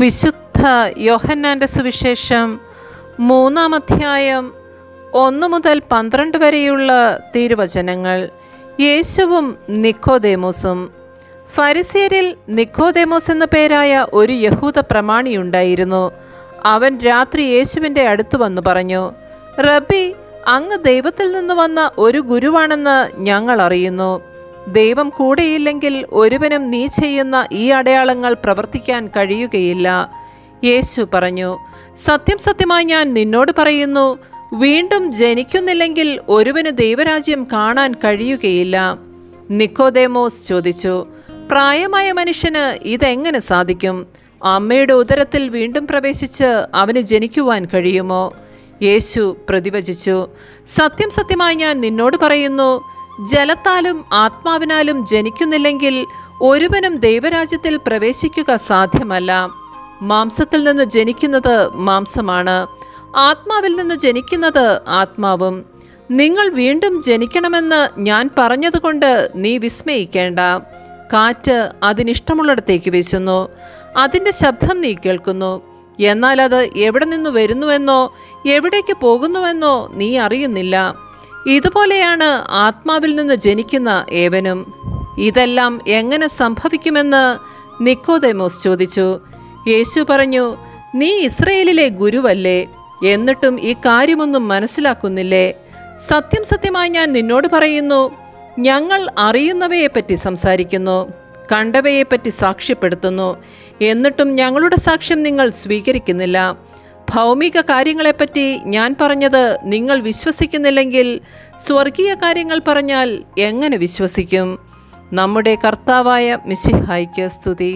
വിശുദ്ധ യോഹന്നാൻ്റെ സുവിശേഷം 3-ാം അധ്യായം 1 മുതൽ 12 വരെയുള്ള തിരുവചനങ്ങൾ. യേശുവും നിക്കോദേമോസും. ഫരിസേരിൽ നിക്കോദേമോസ് എന്ന പേരായ ഒരു യഹൂദ പ്രമാണിയുണ്ടായിരുന്നു. അവൻ രാത്രി യേശുവിൻ്റെ അടുത്ത് വന്നു പറഞ്ഞു, റബ്ബി, അങ്ങ് ദൈവത്തിൽ നിന്ന് വന്ന ഒരു ഗുരുവാണെന്ന് ഞങ്ങൾ അറിയുന്നു. ദൈവം കൂടെയില്ലെങ്കിൽ ഒരുവനും നീ ചെയ്യുന്ന ഈ അടയാളങ്ങൾ പ്രവർത്തിക്കാൻ കഴിയുകയില്ല. യേശു പറഞ്ഞു, സത്യം സത്യമായി ഞാൻ നിന്നോട് പറയുന്നു, വീണ്ടും ജനിക്കുന്നില്ലെങ്കിൽ ഒരുവന് ദൈവരാജ്യം കാണാൻ കഴിയുകയില്ല. നിക്കോദേമോസ് ചോദിച്ചു, പ്രായമായ മനുഷ്യന് ഇതെങ്ങനെ സാധിക്കും? അമ്മയുടെ ഉദരത്തിൽ വീണ്ടും പ്രവേശിച്ച് അവന് ജനിക്കുവാൻ കഴിയുമോ? യേശു പ്രതിവചിച്ചു, സത്യം സത്യമായി ഞാൻ നിന്നോട് പറയുന്നു, ജലത്താലും ആത്മാവിനാലും ജനിക്കുന്നില്ലെങ്കിൽ ഒരുവനും ദൈവരാജ്യത്തിൽ പ്രവേശിക്കുക സാധ്യമല്ല. മാംസത്തിൽ നിന്ന് ജനിക്കുന്നത് മാംസമാണ്, ആത്മാവിൽ നിന്ന് ജനിക്കുന്നത് ആത്മാവും. നിങ്ങൾ വീണ്ടും ജനിക്കണമെന്ന് ഞാൻ പറഞ്ഞതുകൊണ്ട് നീ വിസ്മയിക്കേണ്ട. കാറ്റ് അതിനിഷ്ടമുള്ളിടത്തേക്ക് വീശുന്നു, അതിൻ്റെ ശബ്ദം നീ കേൾക്കുന്നു, എന്നാൽ അത് എവിടെ നിന്ന് വരുന്നുവെന്നോ എവിടേക്ക് പോകുന്നുവെന്നോ നീ അറിയുന്നില്ല. ഇതുപോലെയാണ് ആത്മാവിൽ നിന്ന് ജനിക്കുന്ന ഏവനും. ഇതെല്ലാം എങ്ങനെ സംഭവിക്കുമെന്ന് നിക്കോദേമോസ് ചോദിച്ചു. യേശു പറഞ്ഞു, നീ ഇസ്രയേലിലെ ഗുരുവല്ലേ, എന്നിട്ടും ഈ കാര്യമൊന്നും മനസ്സിലാക്കുന്നില്ലേ? സത്യം സത്യമായി ഞാൻ നിന്നോട് പറയുന്നു, ഞങ്ങൾ അറിയുന്നവയെപ്പറ്റി സംസാരിക്കുന്നു, കണ്ടവയെപ്പറ്റി സാക്ഷ്യപ്പെടുത്തുന്നു, എന്നിട്ടും ഞങ്ങളുടെ സാക്ഷ്യം നിങ്ങൾ സ്വീകരിക്കുന്നില്ല. ഭൗമിക കാര്യങ്ങളെപ്പറ്റി ഞാൻ പറഞ്ഞത് നിങ്ങൾ വിശ്വസിക്കുന്നില്ലെങ്കിൽ സ്വർഗീയ കാര്യങ്ങൾ പറഞ്ഞാൽ എങ്ങനെ വിശ്വസിക്കും? നമ്മുടെ കർത്താവായ മിശിഹായ്ക്ക് സ്തുതി.